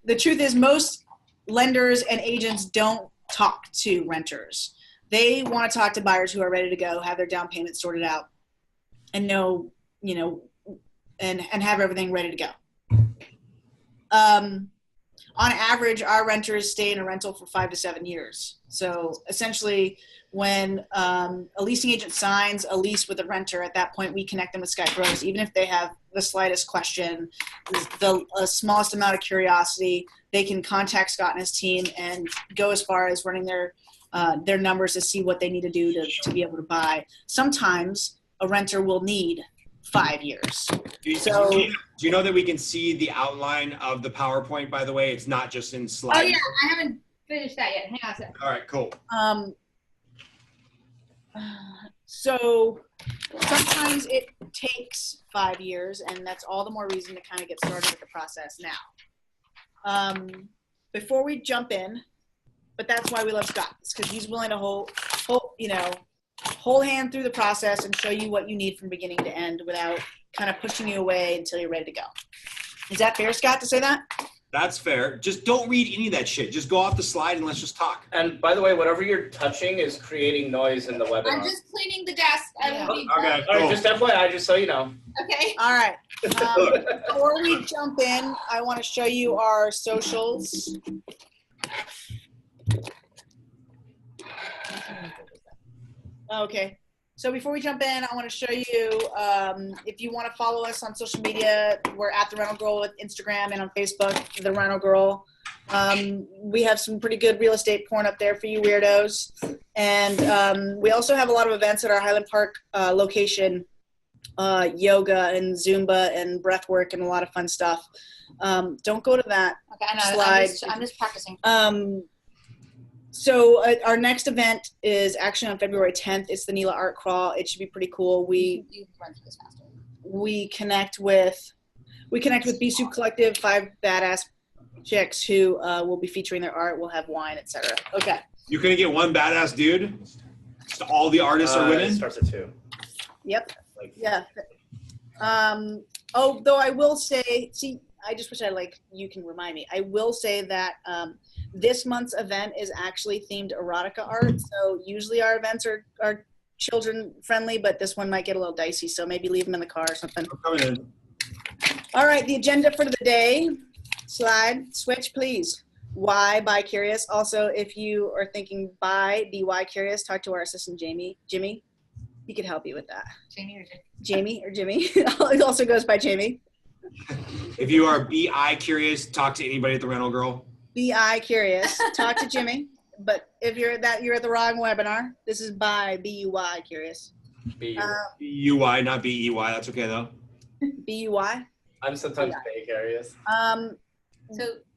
The truth is most lenders and agents don't talk to renters. They want to talk to buyers who are ready to go, have their down payment sorted out, and know, and have everything ready to go. On average, our renters stay in a rental for 5 to 7 years. So essentially, when a leasing agent signs a lease with a renter, at that point we connect them with Skype Bros. Even if they have the slightest question, the smallest amount of curiosity, they can contact Scott and his team and go as far as running their numbers to see what they need to do to be able to buy. Sometimes a renter will need 5 years. Do you know that we can see the outline of the PowerPoint, by the way? It's not just in slides. Oh, yeah. I haven't finished that yet. Hang on a second. All right, cool. So sometimes it takes 5 years, and that's all the more reason to kind of get started with the process now. Before we jump in, but that's why we love Scott, because he's willing to whole hand through the process and show you what you need from beginning to end without kind of pushing you away until you're ready to go. Is that fair, Scott, to say that? That's fair. Just don't read any of that shit. Just go off the slide and let's just talk. And by the way, whatever you're touching is creating noise in the webinar. I'm just cleaning the desk. Okay, All right, just FYI, just so you know. Okay. All right. Before we jump in, I want to show you our socials. Okay. So before we jump in, I want to show you, if you want to follow us on social media, we're at The Rhino Girl with Instagram, and on Facebook, The Rhino Girl. We have some pretty good real estate porn up there for you weirdos. And we also have a lot of events at our Highland Park location, yoga and Zumba and breath work and a lot of fun stuff. Don't go to that slide. I'm just practicing. So our next event is actually on February 10th. It's the NELA Art Crawl. It should be pretty cool. We connect with B-Soup Collective, 5 badass chicks who will be featuring their art. We'll have wine, etc. Okay. You couldn't get one badass dude? Just all the artists are women? It starts at 2. Yep. Yeah. Though I will say, I just wish you can remind me. I will say that this month's event is actually themed erotica art. So usually our events are children friendly, but this one might get a little dicey. So maybe leave them in the car or something. I'm coming in. All right, the agenda for the day. Slide, switch, please. Why buy curious? Also, if you are thinking buy, BY curious, talk to our assistant Jimmy. He could help you with that. Jamie or Jimmy. It also goes by Jamie. If you are BI curious, talk to anybody at the Rhino Girl. BI curious, talk to Jimmy. But if you're at the wrong webinar. This is by BUY curious. BUY, not BEY. That's okay though. BUY. I'm sometimes curious.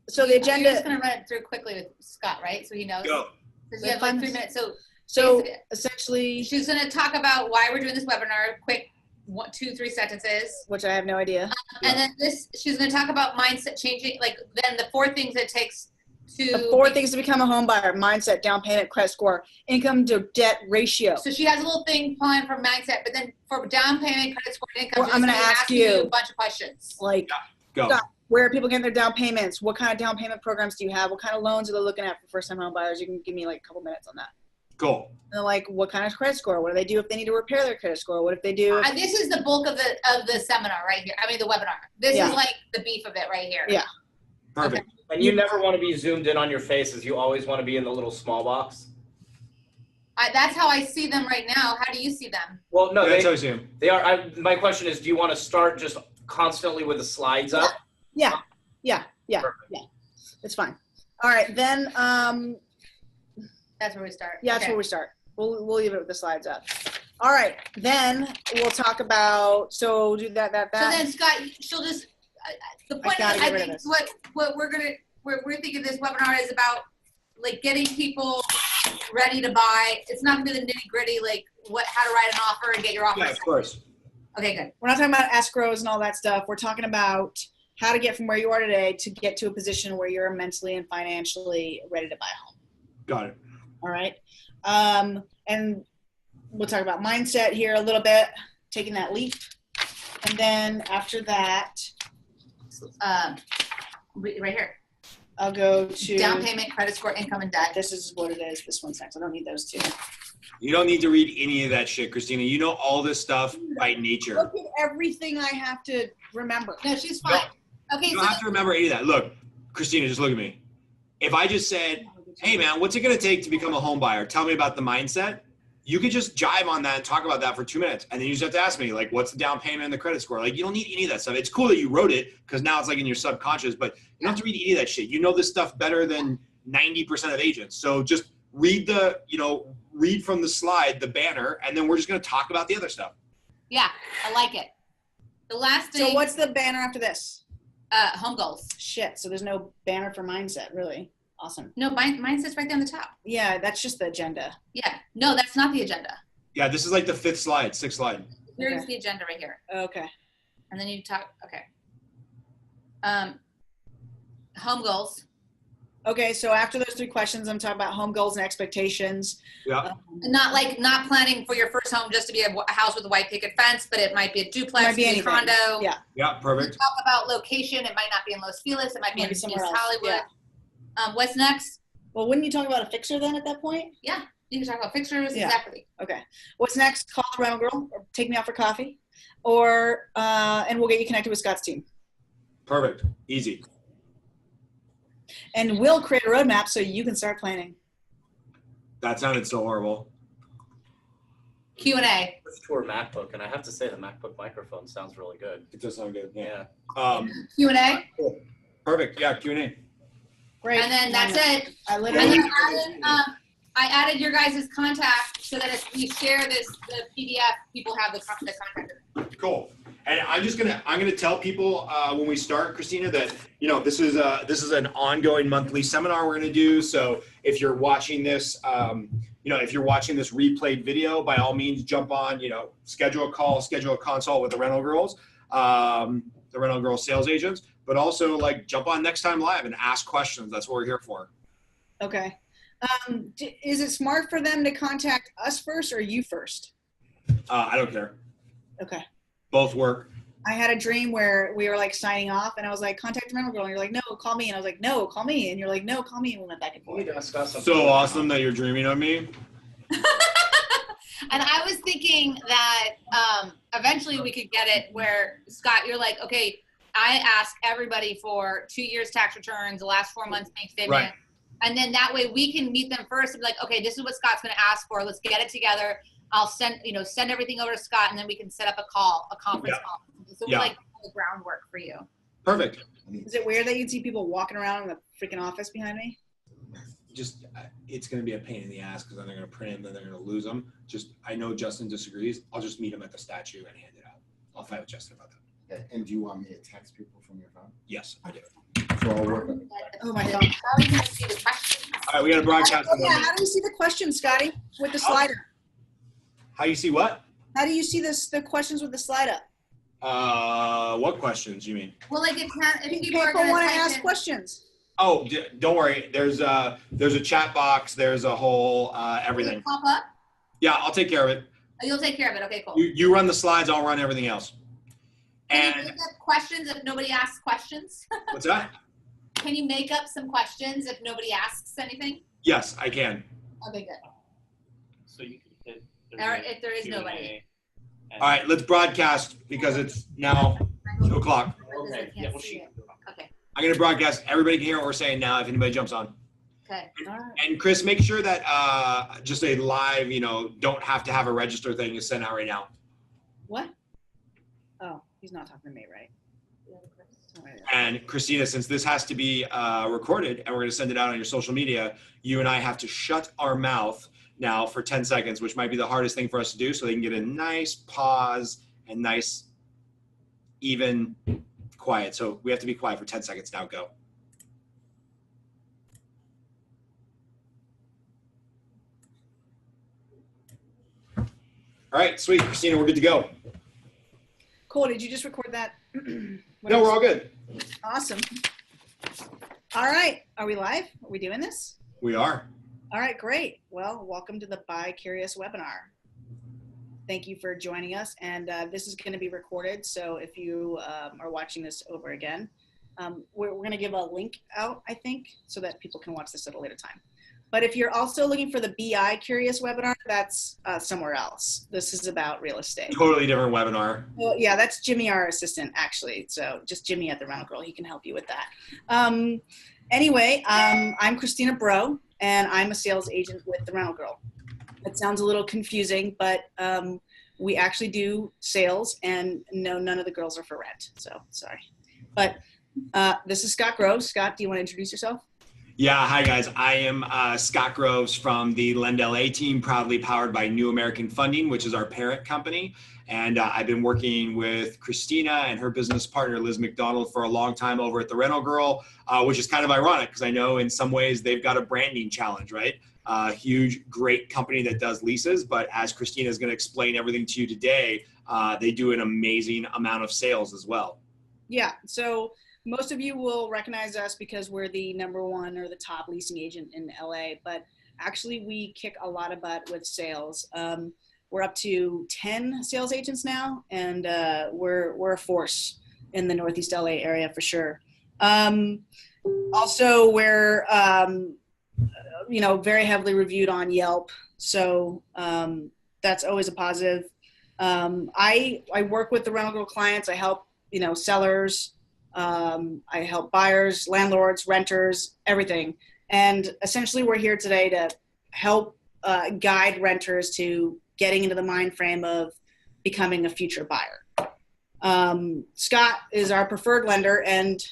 So the agenda. You're just gonna run it through quickly with Scott, right? So he knows. Go. Because you have 3 minutes. So essentially, she's gonna talk about why we're doing this webinar. Quick. 1, 2, 3 sentences. Which I have no idea. And then she's going to talk about mindset changing, then the 4 things it takes to... The 4 things to become a home buyer: mindset, down payment, credit score, income to debt ratio. So she has a little thing planned for mindset, but then for down payment, credit score, and income, I'm going to ask you a bunch of questions. Go. Where are people getting their down payments? What kind of down payment programs do you have? What kind of loans are they looking at for first-time home buyers? You can give me a couple minutes on that. Cool. And what kind of credit score? What do they do if they need to repair their credit score? What if they do? This is the bulk of the seminar right here. I mean, the webinar. This is the beef of it right here. Yeah. Perfect. Okay. And you never want to be zoomed in on your faces. You always want to be in the little small box. That's how I see them right now. How do you see them? Well, no, that's how I see them. They are. My question is, do you want to start just constantly with the slides up? Yeah. It's fine. All right, then. That's where we start. Yeah, that's where we start. We'll leave it with the slides up. All right, then we'll talk about. So do that. So then Scott, she'll just. The point is, I think what we're thinking this webinar is about, getting people ready to buy. It's not gonna be the nitty gritty, how to write an offer and get your offer. Yeah, of course. Okay, good. We're not talking about escrows and all that stuff. We're talking about how to get from where you are today to get to a position where you're mentally and financially ready to buy a home. Got it. All right. And we'll talk about mindset here a little bit, taking that leap. And then after that. Right here. I'll go to down payment, credit score, income, and debt. This is what it is. This one's next. I don't need those two. You don't need to read any of that shit, Christina. You know all this stuff by nature. Look at everything I have to remember. No, she's fine. Okay, You don't have to remember any of that. Look, Christina, just look at me. If I just said, hey man, what's it gonna take to become a home buyer? Tell me about the mindset. You could just jive on that and talk about that for 2 minutes. And then you just have to ask me, like, what's the down payment and the credit score? Like, you don't need any of that stuff. It's cool that you wrote it because now it's like in your subconscious, but you don't have to read any of that shit. You know this stuff better than 90% of agents. So just read read from the slide, the banner, and then we're just gonna talk about the other stuff. Yeah, I like it. The last thing. So what's the banner after this? Home goals. Shit, so there's no banner for mindset, really. Awesome. No, mindset's right there on the top. Yeah, that's just the agenda. Yeah, no, that's not the agenda. Yeah, this is like the 5th slide, 6th slide. Here's the agenda right here. Okay. And then you talk, okay. Home goals. Okay, so after those 3 questions, I'm talking about home goals and expectations. Yeah. Not planning for your first home just to be a house with a white picket fence, but it might be a duplex, Might be a condo. Yeah. Yeah, perfect. You talk about location. It might not be in Los Feliz. It might be in East Hollywood. Yeah. What's next? Well, wouldn't you talk about a fixer then at that point? Yeah, you can talk about fixtures. Yeah. Exactly. Okay. What's next? Call the Rhino Girl or take me out for coffee, or and we'll get you connected with Scott's team. Perfect. Easy. And we'll create a roadmap so you can start planning. That sounded so horrible. Q&A. Let's tour MacBook, and I have to say the MacBook microphone sounds really good. It does sound good. Yeah. Q&A. Cool. Perfect. Yeah, Q&A. Great. And then that's it. I And literally. then I added your guys' contact so that if we share the PDF, people have the contact. Cool. And I'm gonna tell people when we start, Christina, that this is an ongoing monthly seminar we're gonna do. So if you're watching this, if you're watching this replayed video, by all means jump on. Schedule a call, schedule a consult with the Rhino Girls, the Rhino Girl sales agents. But also jump on Next Time Live and ask questions. That's what we're here for. Okay. Is it smart for them to contact us first or you first? I don't care. Okay. Both work. I had a dream where we were signing off and I was like, contact the Rhino Girl. And you're like, no, call me. And I was like, no, call me. And you're like, no, call me. And we went back and forth. So awesome that you're dreaming of me. And I was thinking that eventually we could get it where, Scott, you're like, okay, I ask everybody for 2 years tax returns, the last 4 months bank statement. Right. And then that way we can meet them first and be like, okay, this is what Scott's going to ask for. Let's get it together. I'll send everything over to Scott, and then we can set up a conference call. So we're the groundwork for you. Perfect. Is it weird that you can see people walking around in the freaking office behind me? Just it's going to be a pain in the ass because then they're going to print them, then they're going to lose them. I know Justin disagrees. I'll just meet him at the statue and hand it out. I'll fight with Justin about that. Okay. And do you want me to text people from your phone? Yes, I do. So I'll work on it. Oh my God. How are you going to see the questions? All right, we got to broadcast. How do you see the questions, Scotty, with the slider? How you see what? How do you see the questions with the slide up? What questions you mean? Well, if people People want to ask questions. Oh, don't worry. There's a chat box. There's a whole everything. Pop up? Yeah, I'll take care of it. Oh, you'll take care of it. Okay, cool. You run the slides. I'll run everything else. Can you make up questions if nobody asks questions? What's that? Can you make up some questions if nobody asks anything? Yes, I can. Okay, good. So you can hit. Or if there is nobody. All right, let's broadcast because it's now 2 o'clock. Okay. Yeah, well, Okay. I'm going to broadcast. Everybody can hear what we're saying now if anybody jumps on. Okay. All right. And Chris, make sure that just a live, don't have to have a register thing is sent out right now. What? Oh, he's not talking to me, right? And Christina, since this has to be recorded and we're going to send it out on your social media, you and I have to shut our mouth now for 10 seconds, which might be the hardest thing for us to do, so they can get a nice pause and nice, even quiet. So we have to be quiet for 10 seconds now. Go. All right, sweet. Christina, we're good to go. Cool. Did you just record that? No, we're all good. Awesome. All right. Are we live? Are we doing this? We are. All right, great. Well, welcome to the Buy Curious webinar. Thank you for joining us. And this is going to be recorded. So if you are watching this over again, we're going to give a link out, I think, so that people can watch this at a later time. But if you're also looking for the BI Curious webinar, that's somewhere else. This is about real estate. Totally different webinar. Well, yeah, that's Jimmy, our assistant, actually. So just Jimmy at the Rhino Girl. He can help you with that. Anyway, I'm Cristina Brow, and I'm a sales agent with the Rhino Girl. It sounds a little confusing, but we actually do sales, and no, none of the girls are for rent. So sorry. But this is Scott Groves. Scott, do you want to introduce yourself? Yeah, hi guys. I am Scott Groves from the LendLA team, proudly powered by New American Funding, which is our parent company. And I've been working with Cristina and her business partner, Liz McDonald, for a long time over at the Rhino Girl, which is kind of ironic because I know in some ways they've got a branding challenge, right? Huge, great company that does leases. But as Cristina is going to explain everything to you today, they do an amazing amount of sales as well. Yeah, so most of you will recognize us because we're the #1 or the top leasing agent in LA, but actually we kick a lot of butt with sales. We're up to 10 sales agents now, and we're a force in the Northeast LA area for sure. Also, we're very heavily reviewed on Yelp, so that's always a positive. I work with the Rhino Girl clients. I help sellers. I help buyers, landlords, renters, everything. And essentially we're here today to help guide renters to getting into the mind frame of becoming a future buyer. Scott is our preferred lender, and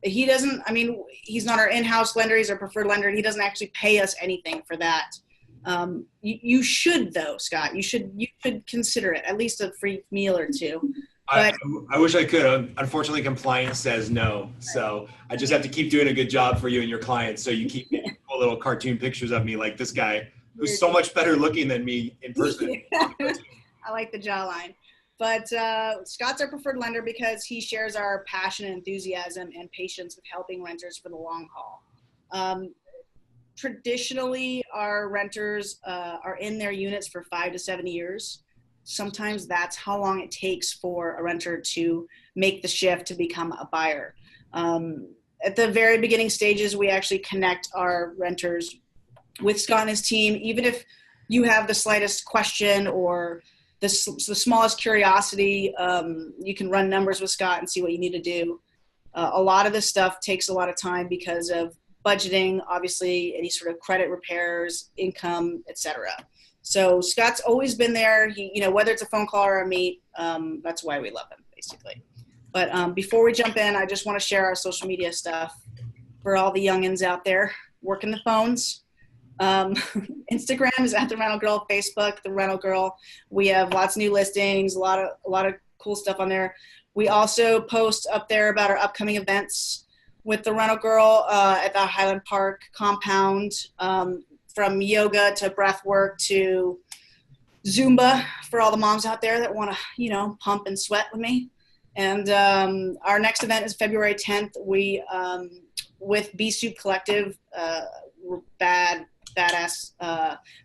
he's not our in-house lender, he's our preferred lender, and he doesn't actually pay us anything for that. You should though, Scott, you should consider it, at least a free meal or two. I wish I could. Unfortunately, compliance says no. So I just have to keep doing a good job for you and your clients. So you keep making cool little cartoon pictures of me like this guy who's so much better looking than me in person. I like the jawline. But Scott's our preferred lender because he shares our passion and enthusiasm and patience with helping renters for the long haul. Traditionally, our renters are in their units for 5 to 7 years. Sometimes that's how long it takes for a renter to make the shift to become a buyer. At the very beginning stages, we actually connect our renters with Scott and his team. Even if you have the slightest question or the smallest curiosity, you can run numbers with Scott and see what you need to do. A lot of this stuff takes a lot of time because of budgeting, obviously, any sort of credit repairs, income, etc. So Scott's always been there. He, whether it's a phone call or a meet, that's why we love him, basically. But before we jump in, I just want to share our social media stuff for all the youngins out there working the phones. Instagram is at the Rhino Girl. Facebook, the Rhino Girl. We have lots of new listings, a lot of cool stuff on there. We also post up there about our upcoming events with the Rhino Girl at the Highland Park compound. From yoga to breath work to Zumba for all the moms out there that want to, pump and sweat with me. And our next event is February 10th. We, with Bee Soup Collective, badass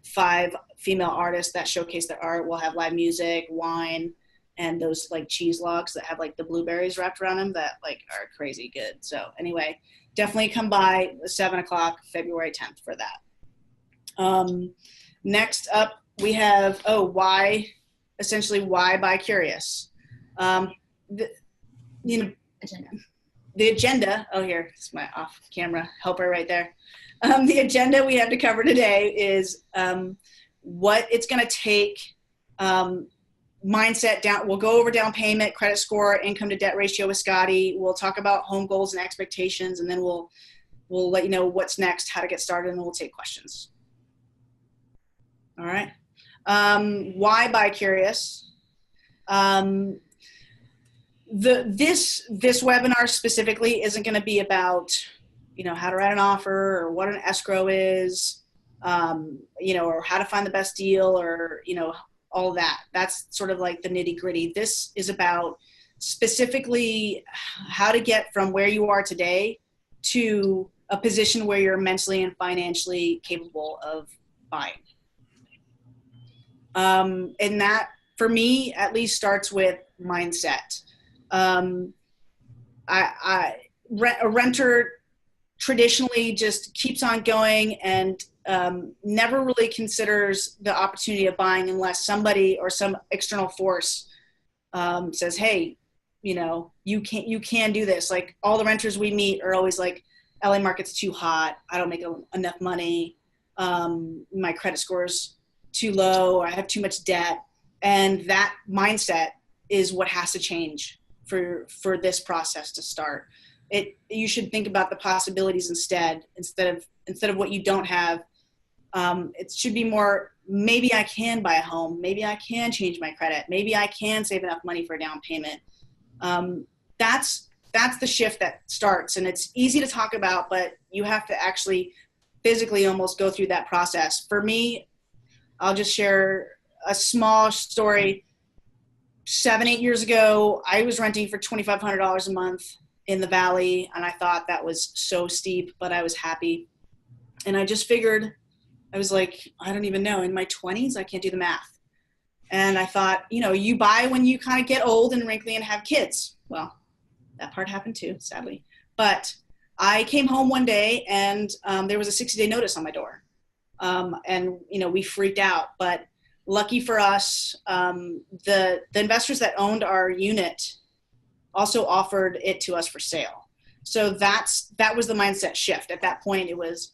5 female artists that showcase their art. We'll have live music, wine, and those like cheese logs that have like the blueberries wrapped around them that like are crazy good. So anyway, definitely come by 7 o'clock, February 10th for that. Next up, we have, why buy curious? The agenda, here, it's my off camera helper right there. The agenda we have to cover today is what it's going to take, mindset down. We'll go over down payment, credit score, income to debt ratio with Scotty. We'll talk about home goals and expectations, and then we'll let you know what's next, how to get started, and then we'll take questions. All right. Why buy curious? This webinar specifically isn't going to be about, how to write an offer or what an escrow is, or how to find the best deal or, all that. That's sort of like the nitty gritty. This is about specifically how to get from where you are today to a position where you're mentally and financially capable of buying. And that, for me, at least starts with mindset. a renter traditionally just keeps on going and never really considers the opportunity of buying unless somebody or some external force says, hey, you know, you can do this. Like all the renters we meet are always like, LA market's too hot. I don't make enough money. My credit score's too low. I have too much debt. And that mindset is what has to change for this process to start. You should think about the possibilities instead of what you don't have. It should be more, maybe I can buy a home. Maybe I can change my credit. Maybe I can save enough money for a down payment. That's the shift that starts, and it's easy to talk about, but you have to actually physically almost go through that process. For me, I'll just share a small story. 7-8 years ago, I was renting for $2,500 a month in the Valley, and I thought that was so steep, but I was happy. And I just figured, I was like, I don't even know, in my 20s, I can't do the math. And I thought, you know, you buy when you kind of get old and wrinkly and have kids. Well, that part happened too, sadly. But I came home one day and there was a 60-day notice on my door. And, you know, we freaked out. But lucky for us, the investors that owned our unit also offered it to us for sale. So that was the mindset shift. At that point, it was,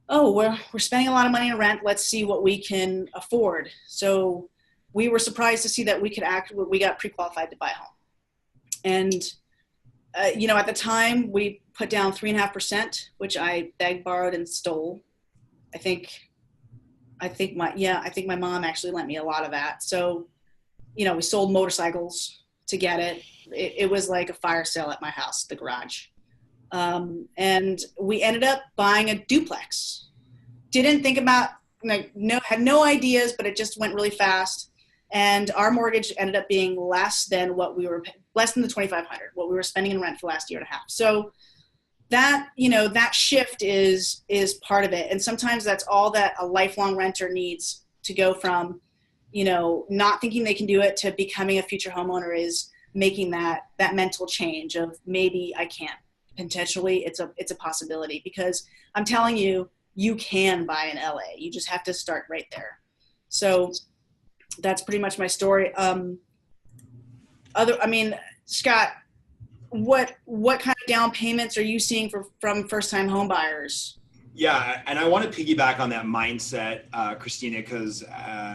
oh, we're spending a lot of money on rent. Let's see what we can afford. So we were surprised to see that we got pre-qualified to buy a home. And, you know, at the time we put down 3.5%, which I begged, borrowed, and stole. I think my mom actually lent me a lot of that. So, you know, we sold motorcycles to get it. It was like a fire sale at my house, the garage. And we ended up buying a duplex. Didn't think about, had no ideas, but it just went really fast. And our mortgage ended up being less than the $2,500, what we were spending in rent for the last year and a half. So that, you know, that shift is part of it. And sometimes that's all that a lifelong renter needs to go from, you know, not thinking they can do it to becoming a future homeowner, is making that mental change of maybe I can. Potentially it's a possibility, because I'm telling you, you can buy in LA. You just have to start right there. So that's pretty much my story. Scott, what kind of down payments are you seeing from first-time home buyers? Yeah, and I want to piggyback on that mindset, Cristina, because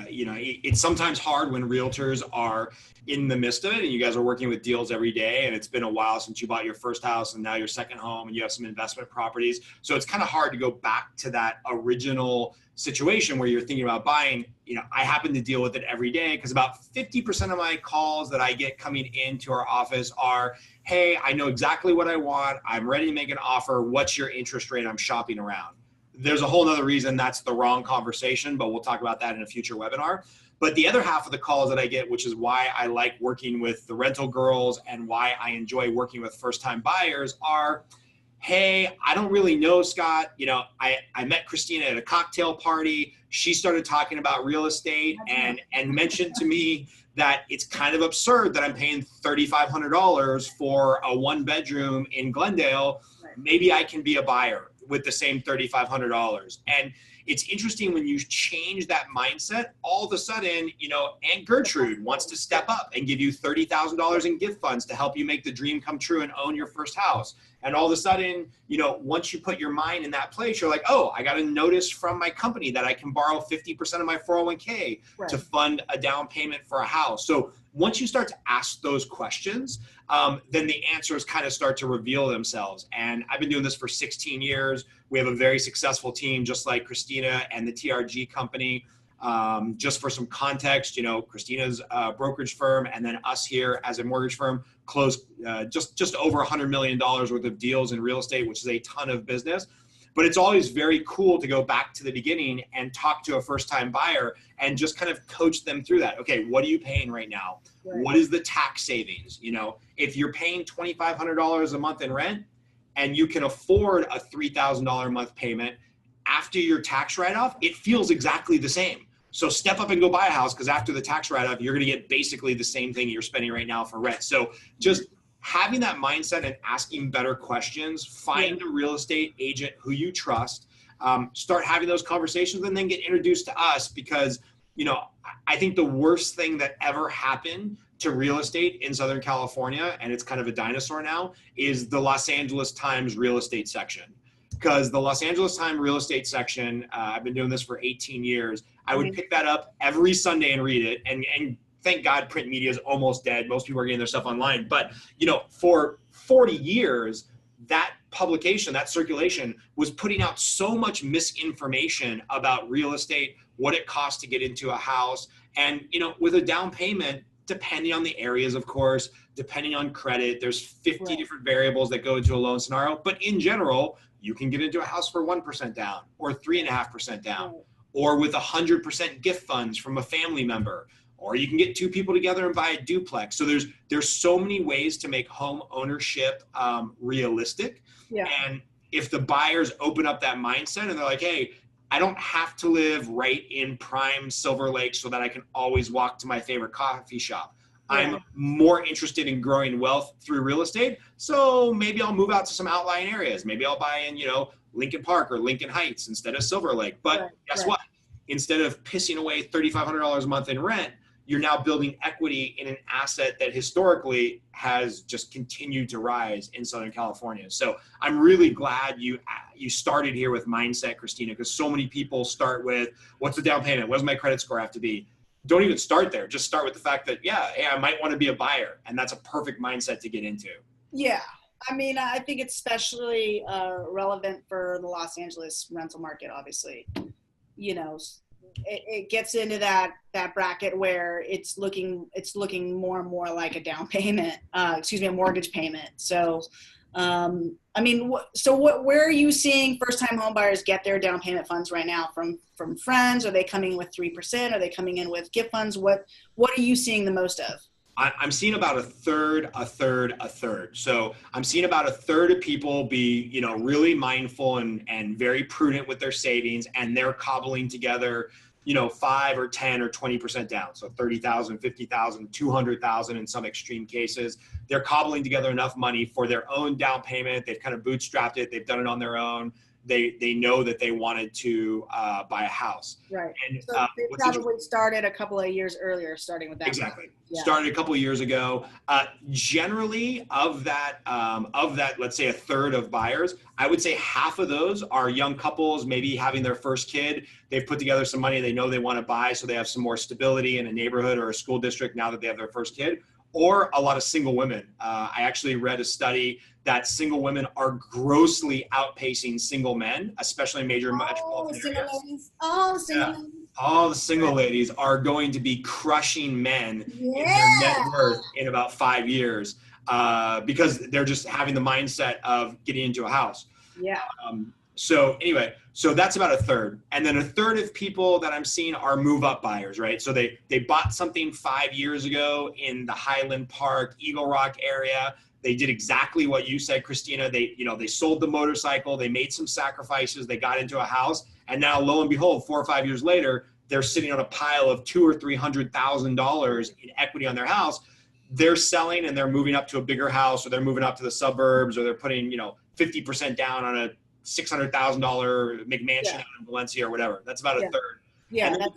you know, it's sometimes hard when realtors are in the midst of it, and you guys are working with deals every day, and it's been a while since you bought your first house and now your second home, and you have some investment properties. So it's kind of hard to go back to that original situation where you're thinking about buying. You know, I happen to deal with it every day because about 50% of my calls that I get coming into our office are, hey, I know exactly what I want. I'm ready to make an offer. What's your interest rate? I'm shopping around. There's a whole nother reason that's the wrong conversation, but we'll talk about that in a future webinar. But the other half of the calls that I get, which is why I like working with the rental girls and why I enjoy working with first-time buyers, are, hey, I don't really know, Scott. You know, I met Cristina at a cocktail party. She started talking about real estate and mentioned to me that it's kind of absurd that I'm paying $3,500 for a 1-bedroom in Glendale. Maybe I can be a buyer with the same $3,500. And it's interesting when you change that mindset, all of a sudden, you know, Aunt Gertrude wants to step up and give you $30,000 in gift funds to help you make the dream come true and own your first house. And all of a sudden, you know, once you put your mind in that place, you're like, oh, I got a notice from my company that I can borrow 50% of my 401k to fund a down payment for a house. So once you start to ask those questions, then the answers kind of start to reveal themselves. And I've been doing this for 16 years. We have a very successful team, just like Cristina and the TRG company. Just for some context, you know, Cristina's brokerage firm and then us here as a mortgage firm closed just over $100 million worth of deals in real estate, which is a ton of business. But it's always very cool to go back to the beginning and talk to a first-time buyer and just kind of coach them through that. Okay, what are you paying right now? Right. What is the tax savings? You know, if you're paying $2,500 a month in rent and you can afford a $3,000 a month payment, after your tax write-off, it feels exactly the same. So step up and go buy a house, because after the tax write-off, you're going to get basically the same thing you're spending right now for rent. So just having that mindset and asking better questions, find a real estate agent who you trust, start having those conversations, and then get introduced to us, because, you know, I think the worst thing that ever happened to real estate in Southern California, and it's kind of a dinosaur now, is the Los Angeles Times real estate section. Because the Los Angeles Times real estate section, I've been doing this for 18 years. I would pick that up every Sunday and read it. And thank God print media is almost dead. Most people are getting their stuff online. But, you know, for 40 years, that publication, that circulation was putting out so much misinformation about real estate, what it costs to get into a house. And, you know, with a down payment, depending on the areas, of course, depending on credit, there's 50 different variables that go into a loan scenario. But in general, you can get into a house for 1% down or 3.5% down, or with 100% gift funds from a family member, or you can get two people together and buy a duplex. So there's so many ways to make home ownership realistic. And if the buyers open up that mindset and they're like, hey, I don't have to live right in prime Silver Lake so that I can always walk to my favorite coffee shop. I'm more interested in growing wealth through real estate. So maybe I'll move out to some outlying areas. Maybe I'll buy in, you know, Lincoln Park or Lincoln Heights instead of Silver Lake. But guess what? Instead of pissing away $3,500 a month in rent, you're now building equity in an asset that historically has just continued to rise in Southern California. So I'm really glad you started here with mindset, Cristina, because so many people start with, what's the down payment? What does my credit score have to be? Don't even start there. Just start with the fact that, hey, I might want to be a buyer. And that's a perfect mindset to get into. Yeah. I mean, I think it's especially relevant for the Los Angeles rental market, obviously. You know, it gets into that bracket where it's looking more and more like a down payment, a mortgage payment. So, I mean, where are you seeing first-time home buyers get their down payment funds right now? From friends? Are they coming with 3%? Are they coming in with gift funds? What are you seeing the most of? I'm seeing about a third. So I'm seeing about a third of people be, you know, really mindful and very prudent with their savings, and they're cobbling together, you know, 5 or 10 or 20% down. So 30,000, 50,000, 200,000 in some extreme cases. They're cobbling together enough money for their own down payment. They've kind of bootstrapped it. They've done it on their own. They know that they wanted to buy a house. Right. And so they probably started a couple of years earlier, starting with that. Exactly. Yeah. Started a couple of years ago. Generally, of that, let's say a third of buyers, I would say half of those are young couples, maybe having their first kid. They've put together some money. They know they want to buy, so they have some more stability in a neighborhood or a school district now that they have their first kid. Or a lot of single women. I actually read a study that single women are grossly outpacing single men, especially in major metropolitan areas. All the single ladies are going to be crushing men in their net worth in about 5 years because they're just having the mindset of getting into a house. So anyway, so that's about a third. And then a third of people that I'm seeing are move up buyers, right? So they bought something 5 years ago in the Highland Park, Eagle Rock area. They did exactly what you said, Cristina. They sold the motorcycle, they made some sacrifices, they got into a house, and now lo and behold, 4 or 5 years later, they're sitting on a pile of $200,000 or $300,000 in equity on their house. They're selling and they're moving up to a bigger house, or they're moving up to the suburbs, or they're putting 50% down on a $600,000 McMansion out in Valencia or whatever. That's about a third. And then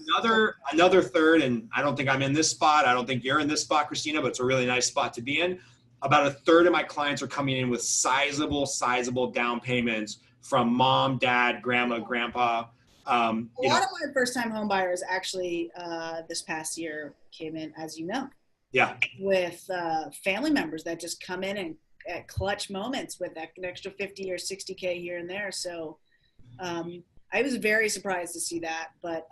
another third, and I don't think I'm in this spot. I don't think you're in this spot, Cristina, but it's a really nice spot to be in. About a third of my clients are coming in with sizable down payments from mom, dad, grandma, grandpa. A lot of my first-time home buyers actually this past year came in, as you know, with family members that just come in and at clutch moments with an extra 50 or 60K here and there. So I was very surprised to see that, but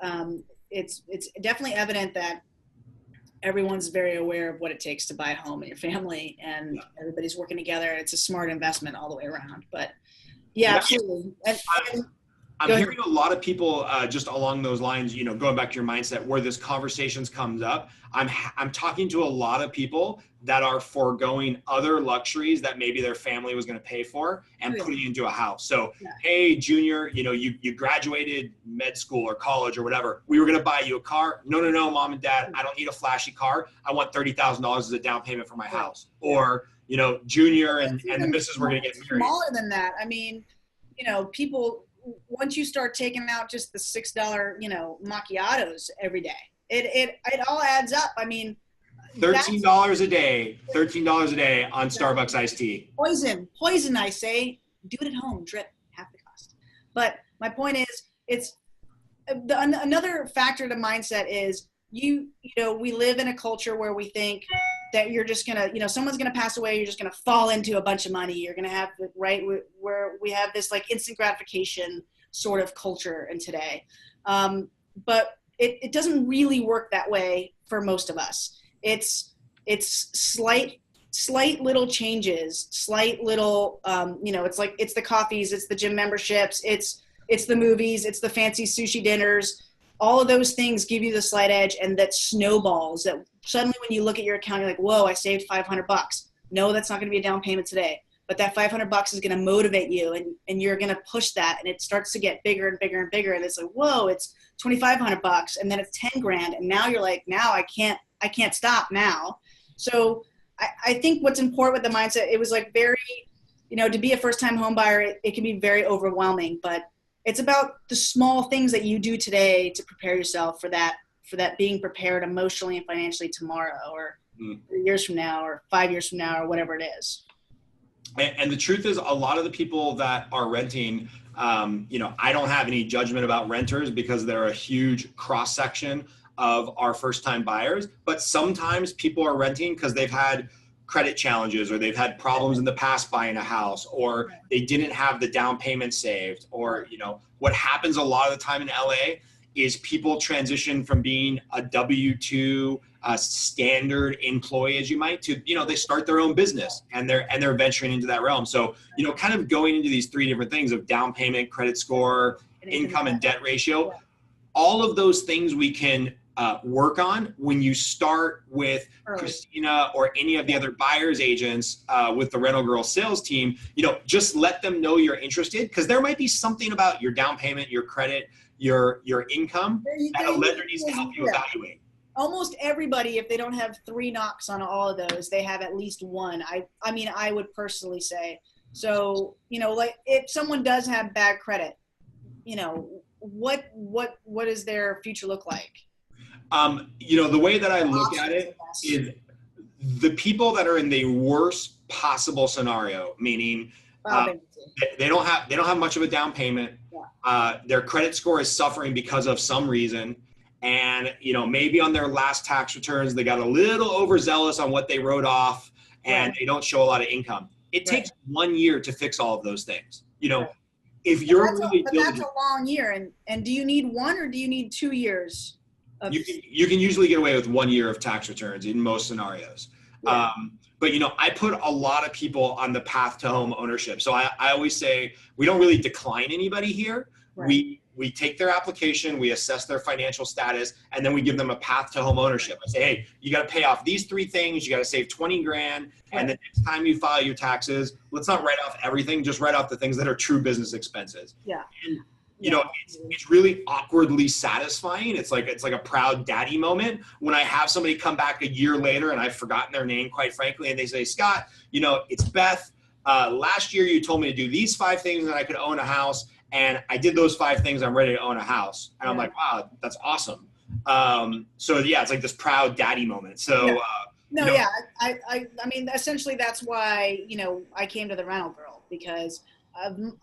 it's definitely evident that everyone's very aware of what it takes to buy a home in your family, and everybody's working together. It's a smart investment all the way around. But absolutely. I'm hearing a lot of people just along those lines, going back to your mindset, where this conversations comes up. I'm talking to a lot of people that are foregoing other luxuries that maybe their family was going to pay for and putting into a house. So, hey, Junior, you graduated med school or college or whatever. We were going to buy you a car. No, mom and dad, I don't need a flashy car. I want $30,000 as a down payment for my house. Or, you know, Junior and the missus were going to get married. Smaller than that. I mean, you know, people, once you start taking out just the $6, you know, macchiatos every day, it all adds up. I mean, $13 a day on Starbucks iced tea. Poison, I say. Do it at home, drip, half the cost. But my point is, it's another factor to mindset is you know, we live in a culture where we think that you're just gonna, you know, someone's gonna pass away, you're just gonna fall into a bunch of money. You're gonna have, right, where we have this like instant gratification sort of culture in today. But it doesn't really work that way for most of us. It's slight little changes, slight little, you know, it's like, it's the coffees, it's the gym memberships, it's the movies, it's the fancy sushi dinners. All of those things give you the slight edge, and that snowballs that suddenly when you look at your account, you're like, whoa, I saved $500. No, that's not going to be a down payment today. But that $500 is going to motivate you, and you're going to push that, and it starts to get bigger and bigger and bigger. And it's like, whoa, it's $2,500, and then it's 10 grand. And now you're like, now I can't stop now. So I think what's important with the mindset, it was like very, you know, to be a first-time home buyer, it can be very overwhelming, but it's about the small things that you do today to prepare yourself for that being prepared emotionally and financially tomorrow, or 3 years from now, or 5 years from now, or whatever it is. And the truth is, a lot of the people that are renting, you know, I don't have any judgment about renters because they're a huge cross section of our first time buyers. But sometimes people are renting because they've had credit challenges, or they've had problems in the past buying a house, or they didn't have the down payment saved, or, you know, what happens a lot of the time in LA is people transition from being a W-2 standard employee, as you might, to, you know, they start their own business, and they're venturing into that realm. So, you know, kind of going into these three different things of down payment, credit score, income and debt ratio, all of those things we can work on when you start with Cristina or any of the other buyers agents with the Rhino Girl sales team. You know, just let them know you're interested, because there might be something about your down payment, your credit, your income that a lender needs to help you evaluate. Almost everybody, if they don't have 3 knocks on all of those, they have at least one. I mean, I would personally say. So, you know, like if someone does have bad credit, you know, what does their future look like? You know, the way that I look at it is the people that are in the worst possible scenario, meaning they don't have much of a down payment. Their credit score is suffering because of some reason. And, you know, maybe on their last tax returns, they got a little overzealous on what they wrote off, and they don't show a lot of income. It takes 1 year to fix all of those things. You know, if you're really diligent, that's a long year. And do you need 1 or do you need 2 years? You can usually get away with 1 year of tax returns in most scenarios. But, you know, I put a lot of people on the path to home ownership. So I always say we don't really decline anybody here. We take their application, we assess their financial status, and then we give them a path to home ownership. I say, hey, you got to pay off these 3 things. You got to save 20 grand. And the next time you file your taxes, let's not write off everything. Just write off the things that are true business expenses. And, you know, it's really awkwardly satisfying. It's like a proud daddy moment when I have somebody come back a year later, and I've forgotten their name, quite frankly, and they say, Scott, you know, it's Beth. Last year you told me to do these 5 things and I could own a house, and I did those 5 things. I'm ready to own a house. And I'm like, wow, that's awesome. So yeah, it's like this proud daddy moment. So I mean, essentially that's why, you know, I came to the Rhino Girl, because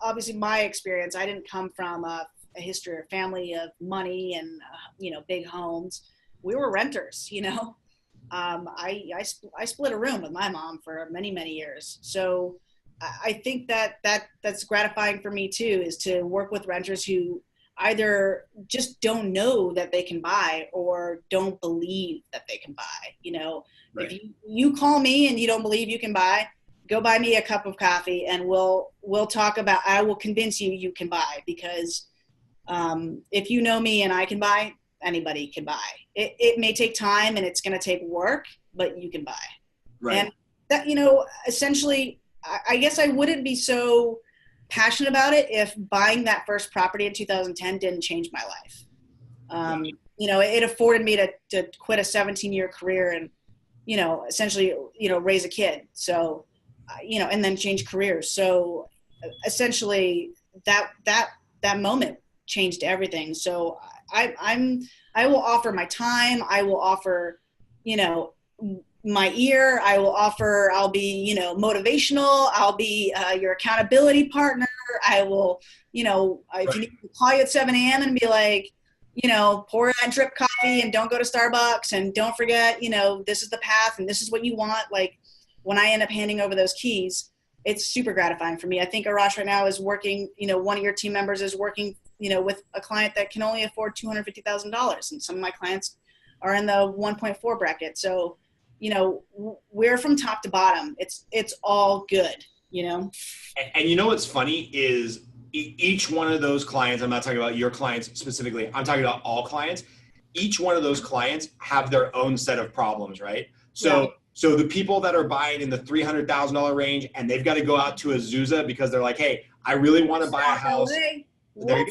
obviously my experience, I didn't come from a history or family of money and, you know, big homes. We were renters, you know. I split a room with my mom for many, many years. So I think that's gratifying for me too, is to work with renters who either just don't know that they can buy or don't believe that they can buy. You know, if you call me and you don't believe you can buy, go buy me a cup of coffee and we'll talk about, I will convince you can buy, because if you know me and I can buy, anybody can buy. It may take time and it's going to take work, but you can buy. And that, you know, essentially, I guess I wouldn't be so passionate about it if buying that first property in 2010 didn't change my life. You know, it afforded me to quit a 17-year career and, you know, essentially, you know, raise a kid. So you know, and then change careers. So essentially that moment changed everything. So I will offer my time. I will offer, you know, my ear. I'll be, you know, motivational. I'll be your accountability partner. I will, you know, if you need to call you at 7 a.m. and be like, you know, pour that drip coffee and don't go to Starbucks and don't forget, you know, this is the path and this is what you want. Like when I end up handing over those keys, it's super gratifying for me. I think Arash right now is working, you know, one of your team members is working, you know, with a client that can only afford $250,000. And some of my clients are in the 1.4 bracket. So, you know, we're from top to bottom. It's all good, you know? And you know what's funny is each one of those clients, I'm not talking about your clients specifically, I'm talking about all clients. Each one of those clients have their own set of problems, right? So the people that are buying in the $300,000 range and they've got to go out to Azusa because they're like, hey, I really want to buy a house. There you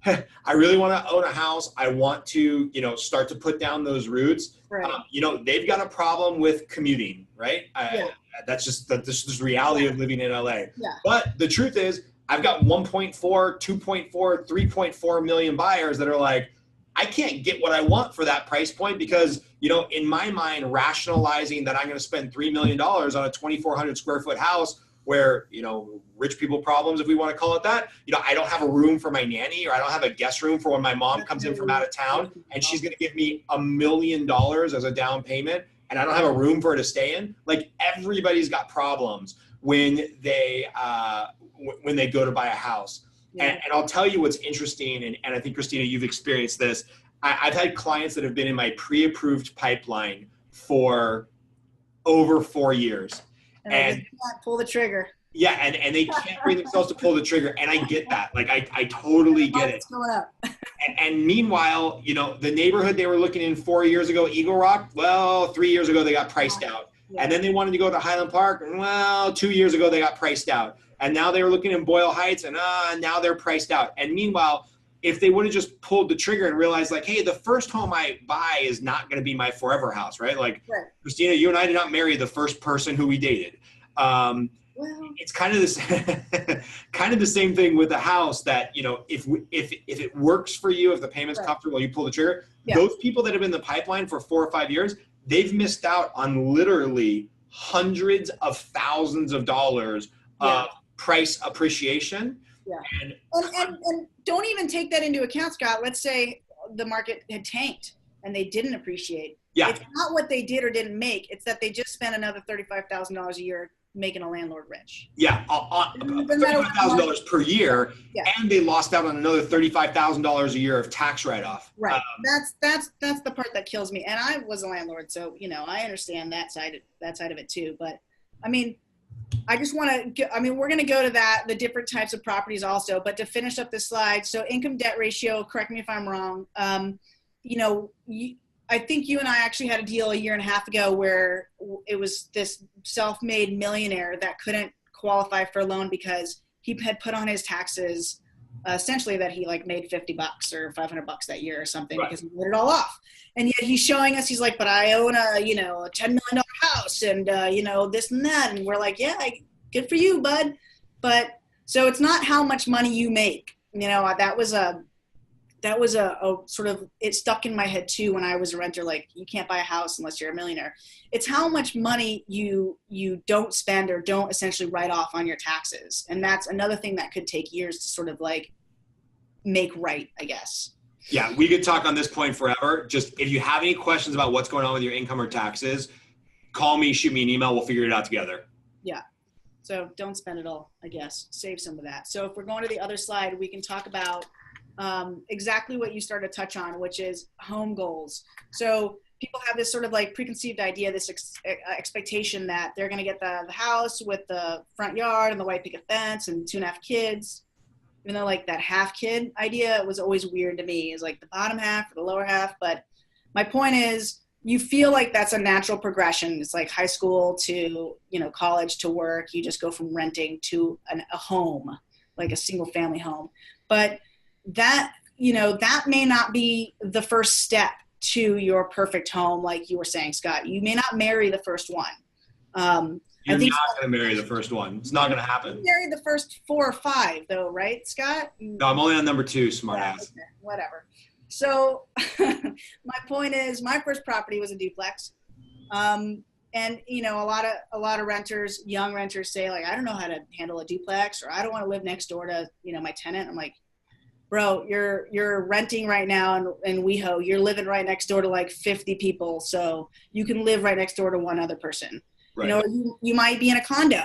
go. I really want to own a house. I want to, you know, start to put down those roots. Right. You know, they've got a problem with commuting, right? That's just reality of living in LA. Yeah. But the truth is, I've got 1.4, 2.4, 3.4 million buyers that are like, I can't get what I want for that price point because, you know, in my mind, rationalizing that I'm going to spend $3 million on a 2,400 square foot house where, you know, rich people problems, if we want to call it that, you know, I don't have a room for my nanny or I don't have a guest room for when my mom comes in from out of town and she's going to give me $1 million as a down payment and I don't have a room for her to stay in. Like everybody's got problems when they go to buy a house. Yeah. And I'll tell you what's interesting, and I think, Cristina, you've experienced this. I've had clients that have been in my pre-approved pipeline for over 4 years. And they can't pull the trigger. Yeah, and they can't bring themselves to pull the trigger. And I get that. Like, I totally get it. What's going up? And meanwhile, you know, the neighborhood they were looking in 4 years ago, Eagle Rock, well, 3 years ago, they got priced out. Yeah. And then they wanted to go to Highland Park. Well, 2 years ago, they got priced out. And now they were looking in Boyle Heights, and now they're priced out. And meanwhile, if they would have just pulled the trigger and realized, like, hey, the first home I buy is not going to be my forever house, right? Like, right. Cristina, you and I did not marry the first person who we dated. It's kind of this, kind of the same thing with the house that, you know, if it works for you, if the payment's comfortable, you pull the trigger. Yeah. Those people that have been in the pipeline for 4 or 5 years, they've missed out on literally hundreds of thousands of dollars of price appreciation. Yeah. And don't even take that into account, Scott. Let's say the market had tanked and they didn't appreciate. Yeah. It's not what they did or didn't make. It's that they just spent another $35,000 a year making a landlord rich. Yeah, $35,000 per year, and they lost out on another $35,000 a year of tax write-off. Right. That's the part that kills me. And I was a landlord, so you know I understand that side of it too. But I mean, I just want to. I mean, we're going to go to the different types of properties also. But to finish up this slide, so income debt ratio. Correct me if I'm wrong. You know, I think you and I actually had a deal a year and a half ago where it was this self-made millionaire that couldn't qualify for a loan because he had put on his taxes essentially that he like made $50 or $500 that year or something because he put it all off. And yet he's showing us, he's like, but I own a $10 million house and this and that. And we're like, yeah, good for you, bud. But so it's not how much money you make. You know, that was a sort of, it stuck in my head too when I was a renter, like you can't buy a house unless you're a millionaire. It's how much money you don't spend or don't essentially write off on your taxes. And that's another thing that could take years to sort of like make right, I guess. Yeah, we could talk on this point forever. Just if you have any questions about what's going on with your income or taxes, call me, shoot me an email, we'll figure it out together. Yeah. So don't spend it all, I guess. Save some of that. So if we're going to the other slide, we can talk about exactly what you started to touch on, which is home goals. So people have this sort of like preconceived idea, this expectation that they're going to get the house with the front yard and the white picket fence and 2.5 kids. Even though like that half kid idea was always weird to me, is like the bottom half or the lower half. But my point is, you feel like that's a natural progression. It's like high school to, college to work. You just go from renting to a home, like a single family home. But that may not be the first step to your perfect home. Like you were saying, Scott, you may not marry the first one. You're I think not going to marry the first one. It's not going to happen. you married the first 4 or 5 though, right, Scott? No, I'm only on number 2, smart ass. Okay, whatever. So my point is, my first property was a duplex. And you know, a lot of renters, young renters say like, I don't know how to handle a duplex, or I don't want to live next door to, you know, my tenant. I'm like, bro, you're renting right now in WeHo. You're living right next door to like 50 people. So you can live right next door to one other person. Right. You know, you might be in a condo.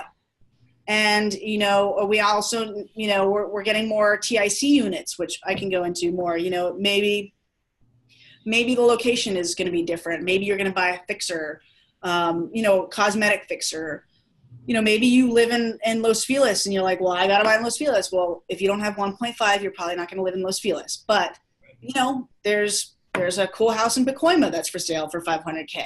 And, you know, we also, you know, we're getting more TIC units, which I can go into more. You know, maybe the location is going to be different. Maybe you're going to buy a fixer, you know, cosmetic fixer. You know, maybe you live in Los Feliz and you're like, well, I got to buy in Los Feliz. Well, if you don't have 1.5, you're probably not going to live in Los Feliz. But, you know, there's a cool house in Pacoima that's for sale for $500K.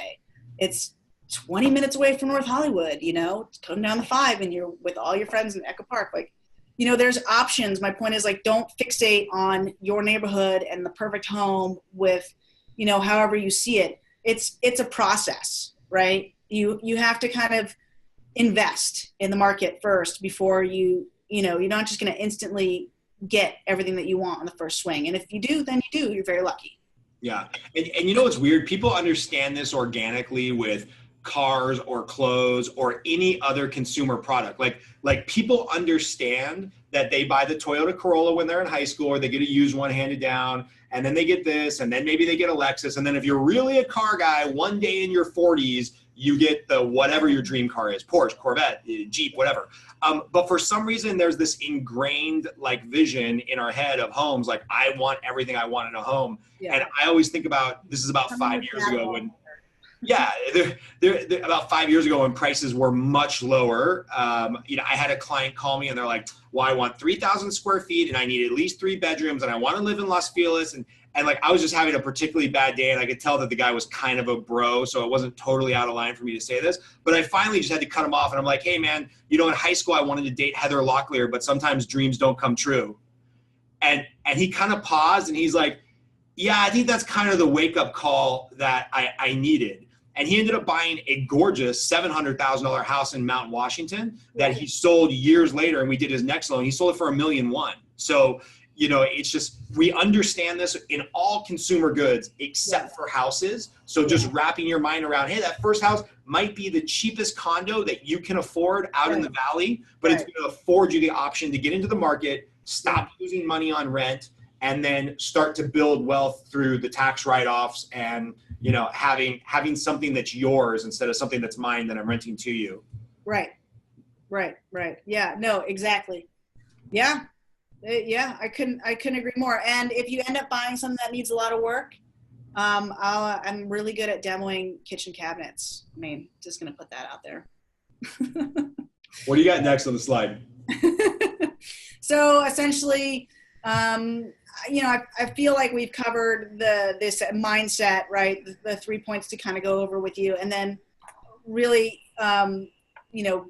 It's 20 minutes away from North Hollywood, you know, come down the 5 and you're with all your friends in Echo Park. Like, you know, there's options. My point is like, don't fixate on your neighborhood and the perfect home with, you know, however you see it. It's a process, right? You have to kind of invest in the market first before you know, you're not just going to instantly get everything that you want on the first swing. And if you do, then you do, you're very lucky. Yeah. And you know, what's weird. People understand this organically with cars or clothes or any other consumer product. Like people understand that they buy the Toyota Corolla when they're in high school, or they get a used one handed down, and then they get this, and then maybe they get a Lexus. And then if you're really a car guy, one day in your 40s, you get the whatever your dream car is, Porsche, Corvette, Jeep, whatever. But for some reason, there's this ingrained like vision in our head of homes. Like, I want everything I want in a home. Yeah. And I always think about, this is about 5 years ago when, yeah, they're about 5 years ago when prices were much lower. You know, I had a client call me and they're like, well, I want 3,000 square feet and I need at least 3 bedrooms and I want to live in Los Feliz. And like, I was just having a particularly bad day and I could tell that the guy was kind of a bro. So it wasn't totally out of line for me to say this, but I finally just had to cut him off. And I'm like, hey man, you know, in high school, I wanted to date Heather Locklear, but sometimes dreams don't come true. And he kind of paused and he's like, yeah, I think that's kind of the wake up call that I needed. And he ended up buying a gorgeous $700,000 house in Mount Washington that he sold years later. And we did his next loan. He sold it for $1.1 million. So, you know, it's just, we understand this in all consumer goods except for houses. So just wrapping your mind around, hey, that first house might be the cheapest condo that you can afford out in the valley, but it's going to afford you the option to get into the market, stop losing money on rent, and then start to build wealth through the tax write-offs and, you know, having something that's yours instead of something that's mine that I'm renting to you. Right. Yeah, no, exactly. Yeah. Yeah, I couldn't agree more. And if you end up buying something that needs a lot of work, I'm really good at demoing kitchen cabinets. I mean, just going to put that out there. What do you got next on the slide? So essentially, you know, I feel like we've covered this mindset, right? The 3 points to kind of go over with you. And then really, you know,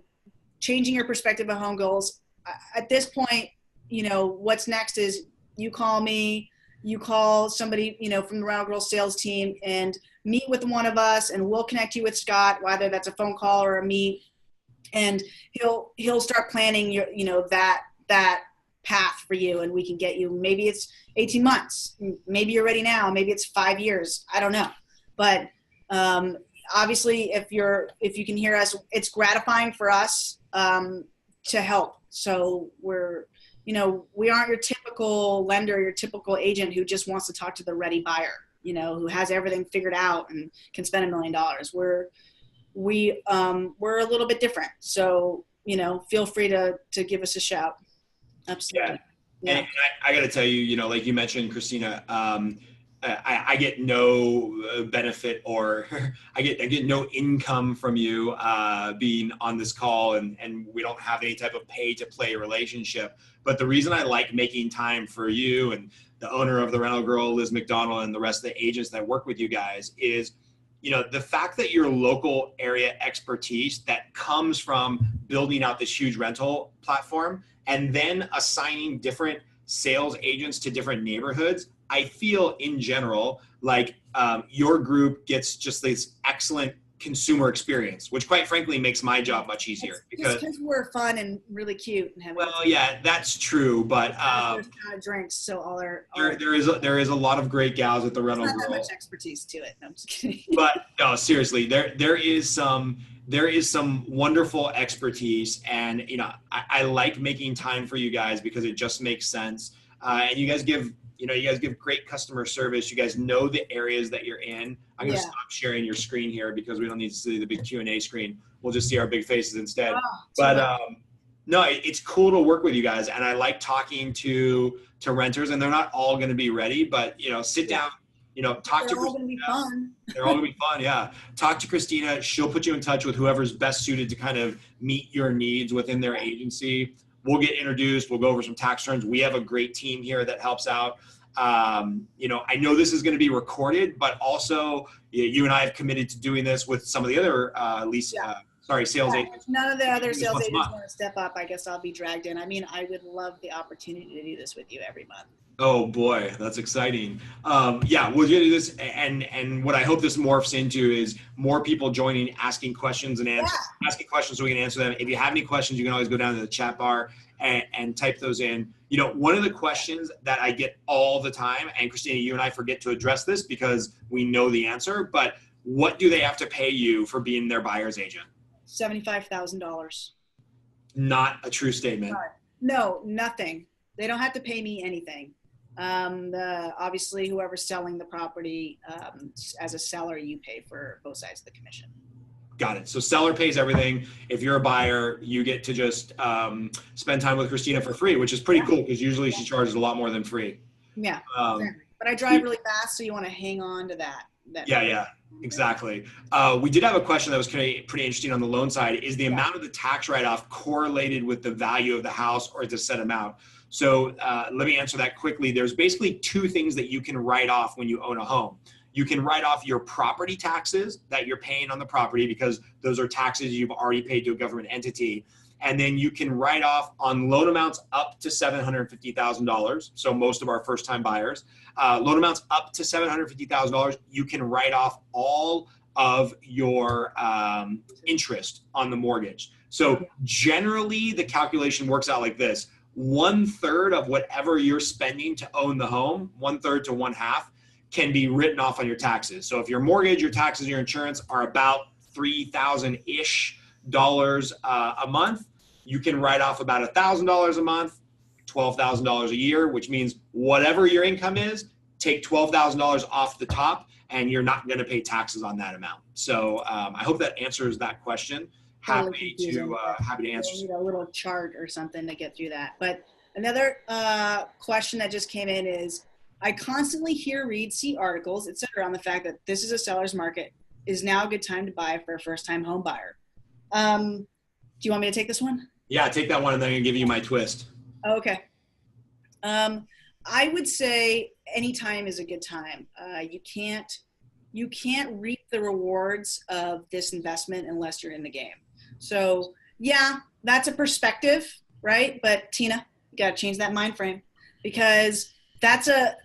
changing your perspective of home goals. At this point, you know, what's next is you call me, you call somebody, you know, from the Rhino Girl sales team and meet with one of us and we'll connect you with Scott, whether that's a phone call or a meet. And he'll start planning your, you know, that path for you, and we can get you, maybe it's 18 months, maybe you're ready now, maybe it's 5 years, I don't know. But obviously if you can hear us, it's gratifying for us to help. So you know, we aren't your typical lender, your typical agent who just wants to talk to the ready buyer, you know, who has everything figured out and can spend $1 million. We're a little bit different. So, you know, feel free to give us a shout. Absolutely. Yeah. And I got to tell you, you know, like you mentioned, Cristina, I get no benefit or I get no income from you being on this call, and we don't have any type of pay to play relationship. But the reason I like making time for you and the owner of the Rhino Girl, Liz McDonald, and the rest of the agents that work with you guys is, you know, the fact that your local area expertise that comes from building out this huge rental platform and then assigning different sales agents to different neighborhoods. I feel in general like your group gets just this excellent consumer experience, which quite frankly makes my job much easier because we're fun and really cute and have yeah, that's true, but drinks, so there is a lot of great gals at the Rhino Girl. Not that much expertise to it. No, I'm just kidding. But no, seriously, there is some wonderful expertise, and I like making time for you guys because it just makes sense, and you guys give great customer service. You guys know the areas that you're in. I'm going to stop sharing your screen here because we don't need to see the big Q&A screen. We'll just see our big faces instead. But no, it's cool to work with you guys. And I like talking to renters, and they're not all going to be ready, but sit down, talk to Christina. They're all going to be fun. They're all going to be fun. Yeah. Talk to Christina. She'll put you in touch with whoever's best suited to kind of meet your needs within their agency. We'll get introduced. We'll go over some tax terms. We have a great team here that helps out. I know this is going to be recorded, but also you and I have committed to doing this with some of the other sales agents. None of the other sales agents want to step up. I guess I'll be dragged in. I mean, I would love the opportunity to do this with you every month. Oh boy, that's exciting. We'll do this, and what I hope this morphs into is more people joining, asking questions and asking questions so we can answer them. If you have any questions, you can always go down to the chat bar and type those in. One of the questions that I get all the time, and Christina, you and I forget to address this because we know the answer, but what do they have to pay you for being their buyer's agent? $75,000. Not a true statement. No, nothing. They don't have to pay me anything. Obviously, whoever's selling the property, as a seller, you pay for both sides of the commission. Got it. So seller pays everything. If you're a buyer, you get to just spend time with Christina for free, which is pretty cool because usually she charges a lot more than free. Yeah, exactly. But I drive really fast, so you want to hang on to that. Yeah, exactly. We did have a question that was pretty interesting on the loan side. Is the amount of the tax write-off correlated with the value of the house, or is it a set amount? So let me answer that quickly. There's basically two things that you can write off when you own a home. You can write off your property taxes that you're paying on the property because those are taxes you've already paid to a government entity. And then you can write off on loan amounts up to $750,000. So most of our first-time buyers, loan amounts up to $750,000, you can write off all of your interest on the mortgage. So generally the calculation works out like this. 1/3 of whatever you're spending to own the home, 1/3 to 1/2, can be written off on your taxes. So if your mortgage, your taxes, your insurance are about $3,000-ish a month, you can write off about $1,000 a month, $12,000 a year, which means whatever your income is, take $12,000 off the top, and you're not going to pay taxes on that amount. So I hope that answers that question. Happy to answer. You need a little chart or something to get through that. But another question that just came in is, I constantly see articles, etc., on the fact that this is a seller's market. Is now a good time to buy for a first-time home buyer? Do you want me to take this one? Yeah, take that one, and then I'm gonna give you my twist. Okay. I would say any time is a good time. You can't reap the rewards of this investment unless you're in the game. So yeah, that's a perspective, right? But Tina, you gotta change that mind frame, because that's a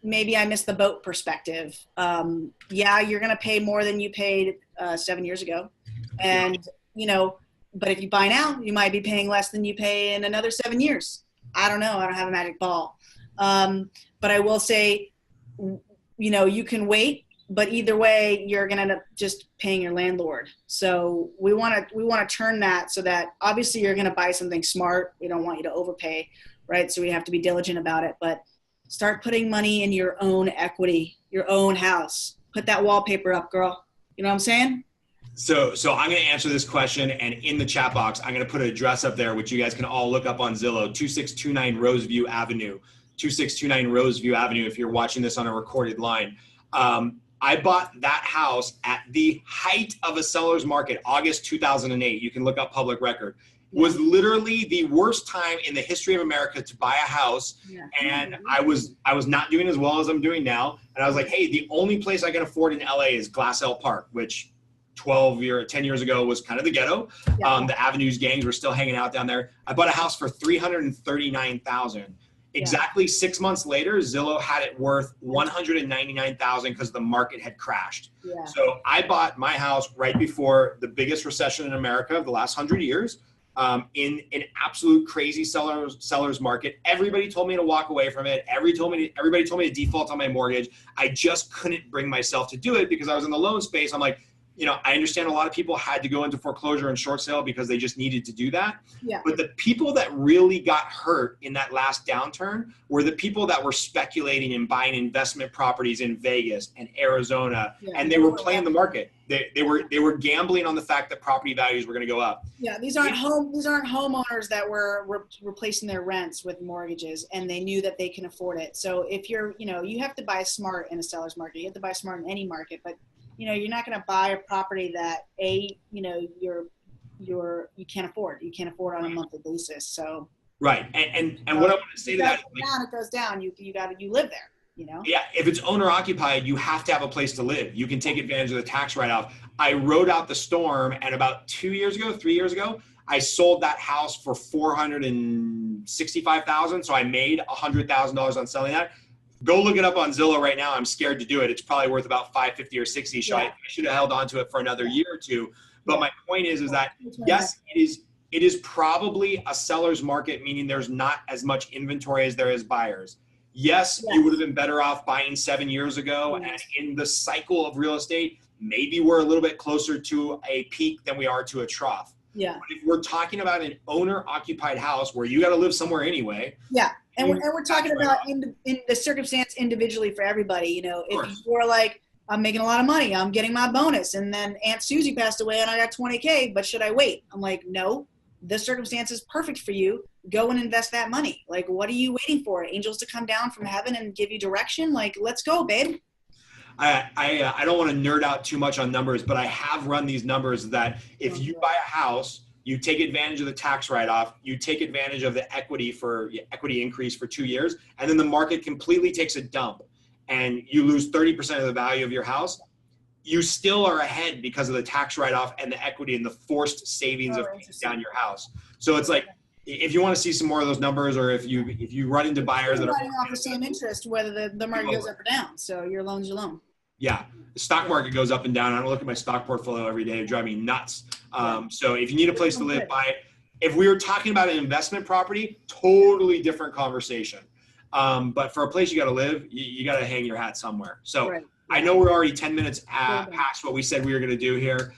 maybe I missed the boat perspective. Yeah, you're gonna pay more than you paid 7 years ago, and but if you buy now, you might be paying less than you pay in another 7 years. I don't know. I don't have a magic ball, but I will say, you can wait. But either way, you're gonna end up just paying your landlord. So we want to turn that so that obviously you're gonna buy something smart. We don't want you to overpay, right? So we have to be diligent about it. But start putting money in your own equity, your own house. Put that wallpaper up, girl. You know what I'm saying? So I'm going to answer this question, and in the chat box, I'm going to put an address up there, which you guys can all look up on Zillow, 2629 Roseview Avenue, 2629 Roseview Avenue, if you're watching this on a recorded line. I bought that house at the height of a seller's market, August 2008. You can look up public record. Was literally the worst time in the history of America to buy a house. Yeah. And I was not doing as well as I'm doing now. And I was like, hey, the only place I can afford in LA is Glassell Park, which 10 years ago was kind of the ghetto. Yeah. The Avenues gangs were still hanging out down there. I bought a house for $339,000. Exactly 6 months later, Zillow had it worth $199,000 because the market had crashed. Yeah. So I bought my house right before the biggest recession in America of the last 100 years, in an absolute crazy seller's market. Everybody told me to walk away from it. Everybody told me to default on my mortgage. I just couldn't bring myself to do it because I was in the loan space. I'm like, I understand a lot of people had to go into foreclosure and short sale because they just needed to do that. Yeah. But the people that really got hurt in that last downturn were the people that were speculating and buying investment properties in Vegas and Arizona, and they were playing the market. They were gambling on the fact that property values were going to go up. Yeah, these aren't homeowners that were replacing their rents with mortgages, and they knew that they can afford it. So if you're, you have to buy smart in a seller's market. You have to buy smart in any market, but you're not going to buy a property that you can't afford. You can't afford on a monthly basis. So right, and what I want to say to that, it goes down. You live there. Yeah, if it's owner occupied, you have to have a place to live. You can take advantage of the tax write-off. I rode out the storm, and about 3 years ago, I sold that house for $465,000. So I made $100,000 on selling that. Go look it up on Zillow right now. I'm scared to do it. It's probably worth about $550 or $60. So I should have held on to it for another year or two. But my point is that yes, it is probably a seller's market, meaning there's not as much inventory as there is buyers. Yes, you would have been better off buying 7 years ago. And in the cycle of real estate, maybe we're a little bit closer to a peak than we are to a trough. Yeah. But if we're talking about an owner-occupied house where you got to live somewhere anyway. Yeah. And we're talking about in the circumstance individually for everybody. If you're like, I'm making a lot of money, I'm getting my bonus, and then Aunt Susie passed away and I got $20K, but should I wait? I'm like, no, the circumstance is perfect for you. Go and invest that money. Like, what are you waiting for? Angels to come down from heaven and give you direction? Like, let's go, babe. I don't want to nerd out too much on numbers, but I have run these numbers that if you buy a house, you take advantage of the tax write-off, you take advantage of the equity increase for 2 years, and then the market completely takes a dump and you lose 30% of the value of your house, you still are ahead because of the tax write-off and the equity and the forced savings of paying down your house. So it's like, if you want to see some more of those numbers, or if you run into buyers that are running off the same interest, whether the market goes up or down. So your loan's your loan. Yeah, the stock market goes up and down. I don't look at my stock portfolio every day. It drives me nuts. So if you need a place to live, buy it. If we were talking about an investment property, totally different conversation. But for a place you got to live, you got to hang your hat somewhere. So I know we're already 10 minutes past what we said we were going to do here.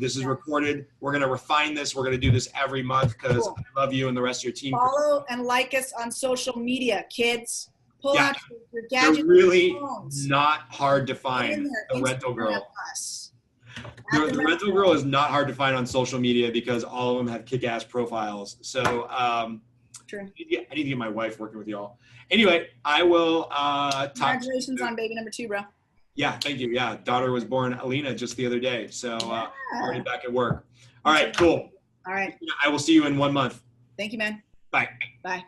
This is recorded. We're going to refine this. We're going to do this every month because I love you and the rest of your team. Follow and like us on social media, kids. Pull out your gadgets. They're really not hard to find. The Rental Girl. The Rental Girl is not hard to find on social media because all of them have kick-ass profiles. So True. I need to get my wife working with y'all. Anyway, I will talk. Congratulations on baby number 2, bro. Yeah, thank you. Yeah, daughter was born, Alina, just the other day. So already back at work. All right, cool. All right. I will see you in 1 month. Thank you, man. Bye. Bye.